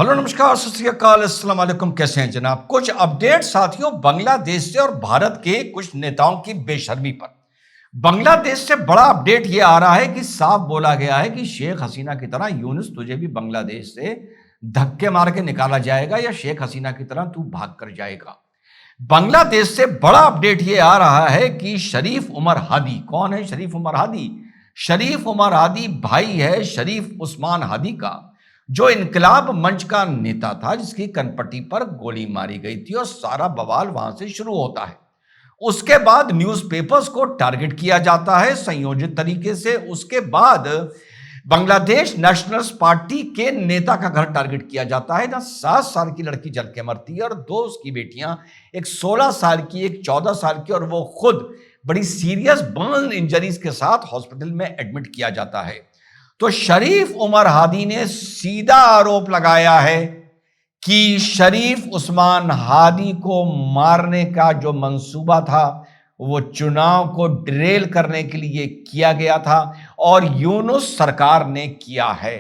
Hello नमस्कार सत श्री अकाल अस्सलाम वालेकुम। कैसे हैं जनाब? कुछ अपडेट साथियों बांग्लादेश से और भारत के कुछ नेताओं की बेशर्मी पर। बांग्लादेश से बड़ा अपडेट यह आ रहा है कि साफ बोला गया है कि शेख हसीना की तरह यूनुस तुझे भी बांग्लादेश से धक्के मार के निकाला जाएगा या शेख हसीना की तरह तू भाग कर जाएगा। बांग्लादेश से बड़ा अपडेट यह आ रहा है कि शरीफ उमर हादी, कौन है शरीफ उमर हादी? शरीफ उमर हादी भाई है शरीफ उस्मान हादी का, जो इनकलाब मंच का नेता था, जिसकी कनपट्टी पर गोली मारी गई थी और सारा बवाल वहां से शुरू होता है। उसके बाद न्यूज़पेपर्स को टारगेट किया जाता है संयोजित तरीके से। उसके बाद बांग्लादेश नेशनल्स पार्टी के नेता का घर टारगेट किया जाता है, जहां 7 साल की लड़की जल के मरती है और 2 उसकी बेटियां, एक 16 साल की, एक 14 साल की, और वो खुद बड़ी सीरियस बर्न इंजरीज के साथ हॉस्पिटल में एडमिट किया जाता है। तो शरीफ उमर हादी ने सीधा आरोप लगाया है कि शरीफ उस्मान हादी को मारने का जो मंसूबा था वो चुनाव को डिरेल करने के लिए किया गया था और यूनुस सरकार ने किया है।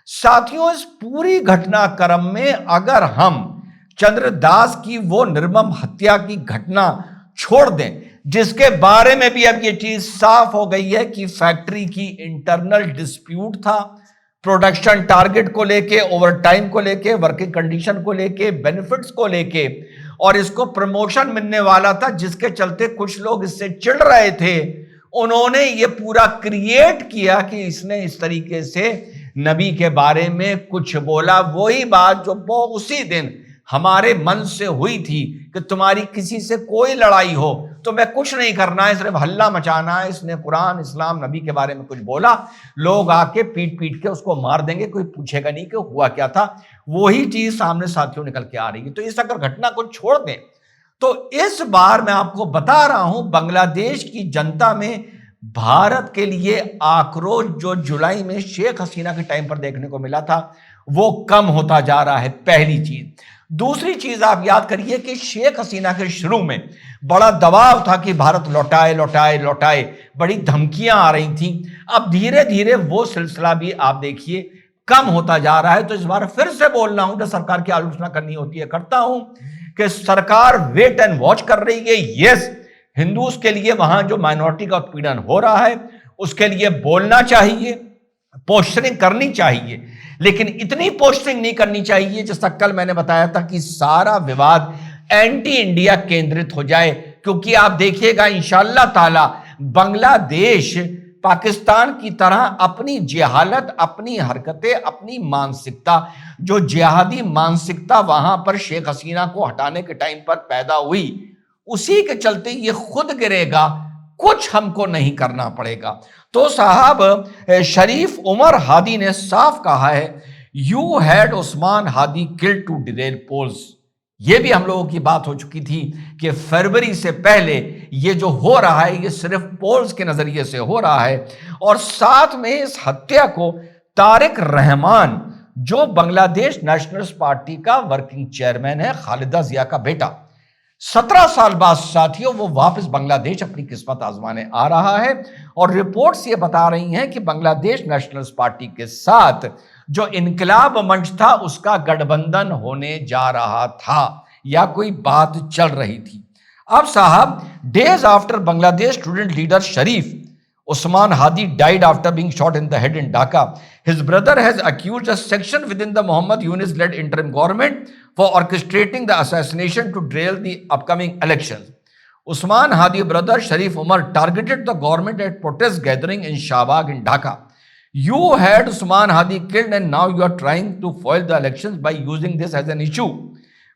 साथियों, इस पूरी घटनाक्रम में अगर हम चंद्रदास की वो निर्मम हत्या की घटना छोड़ दें, जिसके बारे में भी अब ये चीज साफ हो गई है कि फैक्ट्री की इंटरनल डिस्प्यूट था, प्रोडक्शन टारगेट को लेके, ओवरटाइम को लेके, वर्किंग कंडीशन को लेके, बेनिफिट्स को लेके, और इसको प्रमोशन मिलने वाला था, जिसके चलते कुछ लोग इससे चिढ़ रहे थे। उन्होंने ये पूरा क्रिएट किया कि इसने इस तरीके से नबी के बारे में कुछ बोला। वही बात जो वो उसी दिन हमारे मन से हुई थी कि तुम्हारी किसी से कोई लड़ाई हो तो मैं कुछ नहीं करना है, सिर्फ हल्ला मचाना है। इसने कुरान, इस्लाम, नबी के बारे में कुछ बोला, लोग आके पीट पीट के उसको मार देंगे, कोई पूछेगा नहीं कि हुआ क्या था। वही चीज सामने साथियों निकल के आ रही है। तो इस अगर घटना को छोड़ दें तो इस बार मैं आपको बता रहा हूं, बांग्लादेश की जनता में भारत के लिए आक्रोश जो जुलाई में शेख हसीना के टाइम पर देखने को मिला था वो कम होता जा रहा है, पहली चीज। दूसरी चीज आप याद करिए कि शेख हसीना के शुरू में बड़ा दबाव था कि भारत लौटाए लौटाए लौटाए, बड़ी धमकियां आ रही थी। अब धीरे धीरे वो सिलसिला भी आप देखिए कम होता जा रहा है। तो इस बार फिर से बोल रहा हूं, जब सरकार की आलोचना करनी होती है करता हूं, कि सरकार वेट एंड वॉच कर रही है। यस, हिंदूज के लिए वहां जो माइनॉरिटी का उत्पीड़न हो रहा है उसके लिए बोलना चाहिए, पोस्टरिंग करनी चाहिए, लेकिन इतनी पोस्टरिंग नहीं करनी चाहिए जैसा कल मैंने बताया था कि सारा विवाद एंटी इंडिया केंद्रित हो जाए। क्योंकि आप देखिएगा इंशाअल्लाह ताला बांग्लादेश पाकिस्तान की तरह अपनी जेहालत, अपनी हरकतें, अपनी मानसिकता, जो जिहादी मानसिकता वहां पर शेख हसीना को हटाने के टाइम पर पैदा हुई, उसी के चलते ये खुद गिरेगा, कुछ हमको नहीं करना पड़ेगा। तो साहब शरीफ उमर हादी ने साफ कहा है, you had Usman Hadi killed to derail polls. ये भी हम लोगों की बात हो चुकी थी कि फरवरी से पहले ये जो हो रहा है ये सिर्फ पोल्स के नजरिए से हो रहा है। और साथ में इस हत्या को तारिक रहमान, जो बांग्लादेश नेशनल्स पार्टी का वर्किंग चेयरमैन है, खालिदा जिया का बेटा, 17 साल बाद साथियों वो वापस बांग्लादेश अपनी किस्मत आजमाने आ रहा है। और रिपोर्ट्स ये बता रही हैं कि बांग्लादेश नेशनल्स पार्टी के साथ जो इनकलाब मंच था उसका गठबंधन होने जा रहा था या कोई बात चल रही थी। अब साहब, days after Bangladesh student leader Sharif Usman Hadi died after being shot in the head in Dhaka. His brother has accused a section within the Muhammad Yunus-led interim government for orchestrating the assassination to derail the upcoming elections. Usman Hadi's brother Sharif Umar targeted the government at protest gathering in Shahbag in Dhaka. You had Usman Hadi killed and now you are trying to foil the elections by using this as an issue,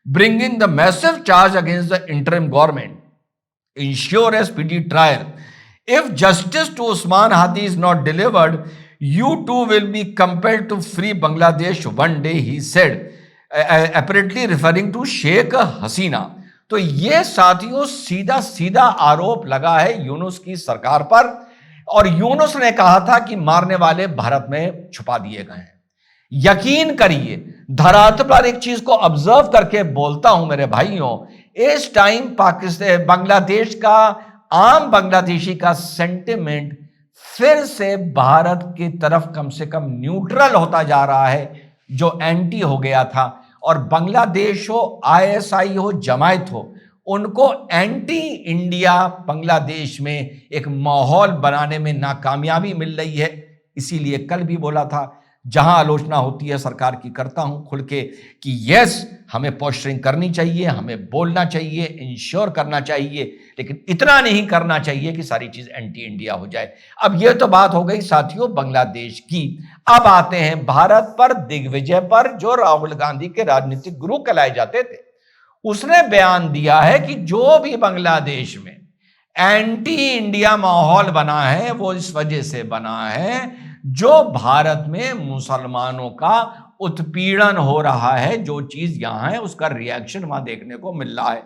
bringing the massive charge against the interim government. Ensure a speedy trial. If justice to Usman Hadi is not delivered, you too will be compelled to free Bangladesh one day, he said, apparently referring to Sheikh Hasina. तो ये साथियों सीधा सीधा आरोप लगा है यूनुस की सरकार पर। और यूनुस ने कहा था कि मारने वाले भारत में छुपा दिए गए हैं। यकीन करिए, धरातल पर एक चीज को ऑब्जर्व करके बोलता हूं मेरे भाइयों, इस टाइम पाकिस्तान, बांग्लादेश का, आम बांग्लादेशी का सेंटिमेंट फिर से भारत की तरफ कम से कम न्यूट्रल होता जा रहा है। जो एंटी हो गया था, और बांग्लादेश हो, आईएसआई हो, जमायत हो, उनको एंटी इंडिया बांग्लादेश में एक माहौल बनाने में नाकामयाबी मिल रही है। इसीलिए कल भी बोला था, जहां आलोचना होती है सरकार की करता हूं खुल के कि यस, हमें पोस्टरिंग करनी चाहिए, हमें बोलना चाहिए, इंश्योर करना चाहिए, लेकिन इतना नहीं करना चाहिए कि सारी चीज एंटी इंडिया हो जाए। अब यह तो बात हो गई साथियों बांग्लादेश की। अब आते हैं भारत पर, दिग्विजय पर, जो राहुल गांधी के राजनीतिक गुरु कहलाए जाते थे। उसने बयान दिया है कि जो भी बांग्लादेश में एंटी इंडिया माहौल बना है वो इस वजह से बना है जो भारत में मुसलमानों का उत्पीड़न हो रहा है। जो चीज यहां है उसका रिएक्शन वहां देखने को मिल रहा है।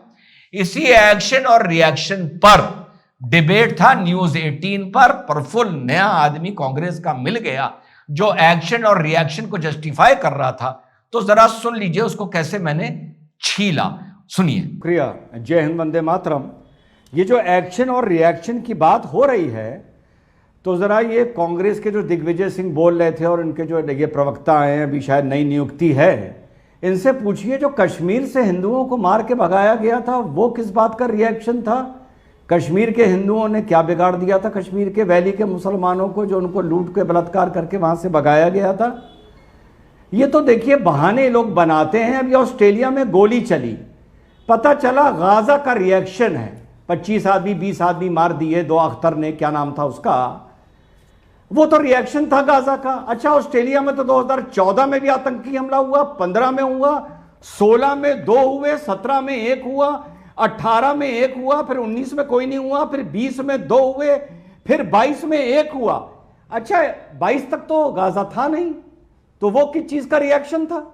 इसी एक्शन और रिएक्शन पर डिबेट था न्यूज 18 पर। प्रफुल्ल, नया आदमी कांग्रेस का मिल गया जो एक्शन और रिएक्शन को जस्टिफाई कर रहा था। तो जरा सुन लीजिए उसको कैसे मैंने छीला, सुनिए। शुक्रिया, जय हिंद, वंदे मातरम। ये जो एक्शन और रिएक्शन की बात हो रही है, तो ज़रा ये कांग्रेस के जो दिग्विजय सिंह बोल रहे थे और इनके जो ये प्रवक्ता हैं, अभी शायद नई नियुक्ति है, इनसे पूछिए जो कश्मीर से हिंदुओं को मार के भगाया गया था वो किस बात का रिएक्शन था? कश्मीर के हिंदुओं ने क्या बिगाड़ दिया था कश्मीर के वैली के मुसलमानों को, जो उनको लूट के बलात्कार करके वहाँ से भगाया गया था? ये तो देखिए बहाने लोग बनाते हैं। अभी ऑस्ट्रेलिया में गोली चली, पता चला गाजा का रिएक्शन है, 25 आदमी 20 आदमी मार दिए, 2 अख्तर ने, क्या नाम था उसका, वो तो रिएक्शन था गाजा का। अच्छा, ऑस्ट्रेलिया में तो 2014 में भी आतंकी हमला हुआ, 15 में हुआ, 16 में 2 हुए, 17 में 1 हुआ, 18 में 1 हुआ, फिर 19 में कोई नहीं हुआ, फिर 20 में 2 हुए, फिर 22 में 1 हुआ। अच्छा, 22 तक तो गाजा था नहीं, तो वो किस चीज का रिएक्शन था?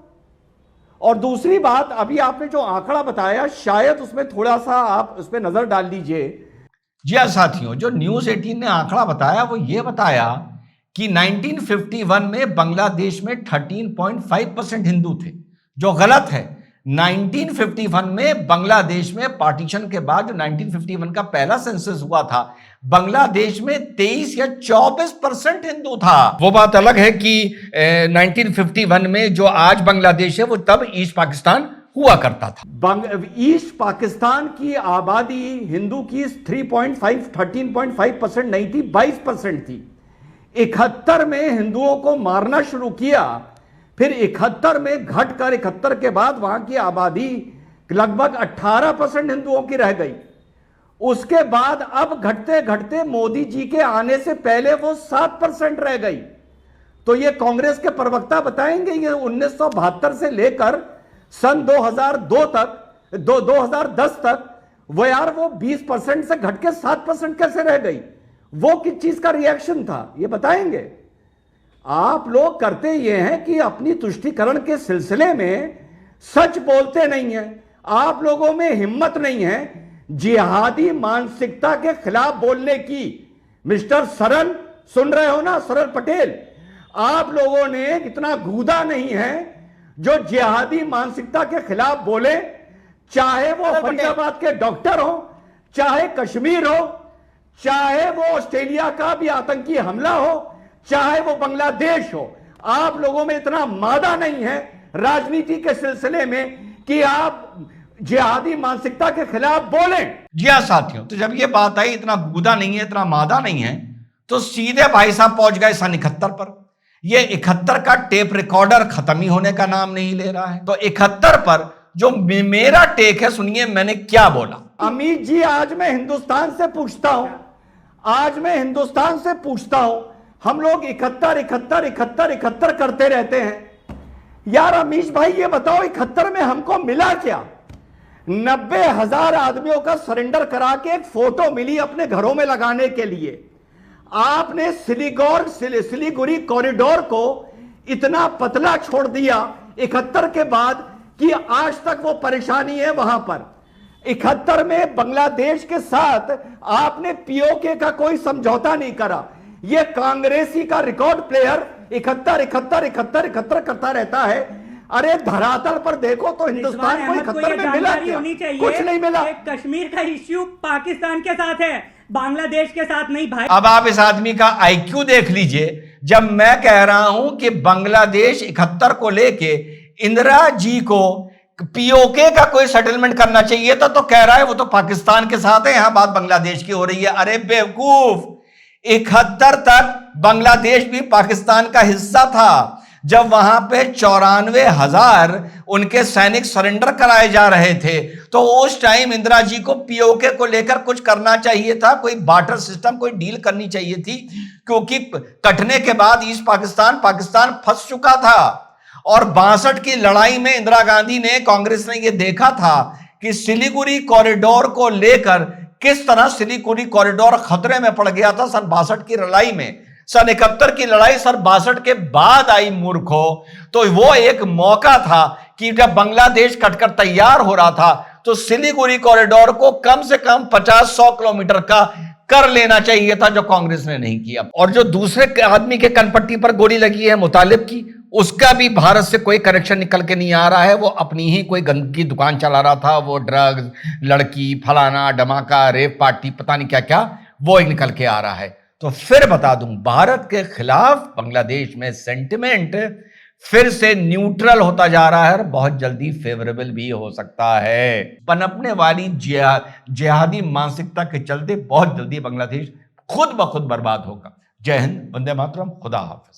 और दूसरी बात, अभी आपने जो आंकड़ा बताया, शायद उसमें थोड़ा सा आप उस पर नजर डाल लीजिए। जी हाँ साथियों, जो न्यूज 18 ने आंकड़ा बताया वो ये बताया कि 1951 में बांग्लादेश में 13.5% हिंदू थे, जो गलत है। 1951 में बांग्लादेश में पार्टीशन के बाद जो 1951 का पहला सेंसस हुआ था, बांग्लादेश में 23 या 24% हिंदू था। वो बात अलग है कि 1951 में जो आज बांग्लादेश है वो तब ईस्ट पाकिस्तान हुआ करता था। ईस्ट पाकिस्तान की आबादी हिंदू की 13.5% नहीं थी, 22% थी। 71 में हिंदुओं को मारना शुरू किया, फिर 71 में घटकर 71 के बाद वहां की आबादी लगभग 18% हिंदुओं की रह गई। उसके बाद अब घटते घटते मोदी जी के आने से पहले वो 7% रह गई। तो ये कांग्रेस के प्रवक्ता बताएंगे, ये 1972 से लेकर सन 2002 तक 2010 तक वो यार वो 20% से घट के 7% कैसे रह गई? वो किस चीज का रिएक्शन था ये बताएंगे। आप लोग करते ये हैं कि अपनी तुष्टीकरण के सिलसिले में सच बोलते नहीं हैं। आप लोगों में हिम्मत नहीं है जिहादी मानसिकता के खिलाफ बोलने की। मिस्टर सरन, सुन रहे हो ना, सरन पटेल, आप लोगों ने इतना गूदा नहीं है जो जिहादी मानसिकता के खिलाफ बोले, चाहे वो फरीदाबाद के डॉक्टर हो, चाहे कश्मीर हो, चाहे वो ऑस्ट्रेलिया का भी आतंकी हमला हो, चाहे वो बांग्लादेश हो। आप लोगों में इतना मादा नहीं है राजनीति के सिलसिले में कि आप जिहादी मानसिकता के खिलाफ बोलें। जी हाँ साथियों, तो जब ये बात आई इतना गूदा नहीं है, इतना मादा नहीं है, तो सीधे भाई साहब पहुंच गए सन 71 पर। ये 71 का टेप रिकॉर्डर खत्म ही होने का नाम नहीं ले रहा है। तो 71 पर जो मेरा टेक है, सुनिए मैंने क्या बोला। अमित जी, आज मैं हिंदुस्तान से पूछता हूं, हम लोग 71 करते रहते हैं। यार अमीश भाई, ये बताओ 71 में हमको मिला क्या? 90,000 आदमियों का सरेंडर करा के एक फोटो मिली अपने घरों में लगाने के लिए। आपने सिलीगुड़ी कॉरिडोर को इतना पतला छोड़ दिया 71 के बाद कि आज तक वो परेशानी है वहां पर। 71 में बांग्लादेश के साथ आपने पीओके का कोई समझौता नहीं करा। ये कांग्रेसी का रिकॉर्ड प्लेयर 71 करता रहता है। अरे धरातल पर देखो तो हिंदुस्तान को 71 में मिला क्या? कुछ नहीं मिला। कश्मीर का इश्यू पाकिस्तान के साथ है, बांग्लादेश के साथ नहीं भाई। अब आप इस आदमी का आईक्यू देख लीजिए। जब मैं कह रहा हूं कि बांग्लादेश 71 को लेके इंदिरा जी को पीओके का कोई सेटलमेंट करना चाहिए था, तो कह रहा है वो तो पाकिस्तान के साथ है, यहां बात बांग्लादेश की हो रही है। अरे बेवकूफ, 71 तक बांग्लादेश भी पाकिस्तान का हिस्सा था, जब वहां पे 94,000 उनके सैनिक सरेंडर कराए जा रहे थे, तो उस टाइम इंदिरा जी को पीओके को लेकर कुछ करना चाहिए था, कोई बार्टर सिस्टम, कोई डील करनी चाहिए थी, क्योंकि कटने के बाद ईस्ट पाकिस्तान फंस चुका था। और 62 की लड़ाई में इंदिरा गांधी ने, कांग्रेस ने यह देखा था कि सिलीगुड़ी कॉरिडोर को लेकर किस तरह सिलीगुड़ी कॉरिडोर खतरे में पड़ गया था सन 62 की लड़ाई में। सन 71 की लड़ाई सन 62 के बाद आई मूर्खों। तो वो एक मौका था कि जब बांग्लादेश कटकर तैयार हो रहा था, तो सिलीगुड़ी कॉरिडोर को कम से कम 50-100 किलोमीटर का कर लेना चाहिए था, जो कांग्रेस ने नहीं किया। और जो दूसरे आदमी के कनपट्टी पर गोली लगी है मुतालिब की, उसका भी भारत से कोई कनेक्शन निकल के नहीं आ रहा है। वो अपनी ही कोई गंद की दुकान चला रहा था, वो ड्रग्स, लड़की, फलाना, धमाका, रेप पार्टी, पता नहीं क्या क्या, वो एक निकल के आ रहा है। तो फिर बता दूं, भारत के खिलाफ बांग्लादेश में सेंटिमेंट फिर से न्यूट्रल होता जा रहा है और बहुत जल्दी फेवरेबल भी हो सकता है। पनपने वाली जिहादी मानसिकता के चलते बहुत जल्दी बांग्लादेश खुद ब खुद बर्बाद होगा। जय हिंद, वंदे मातरम, खुदा हाफिज।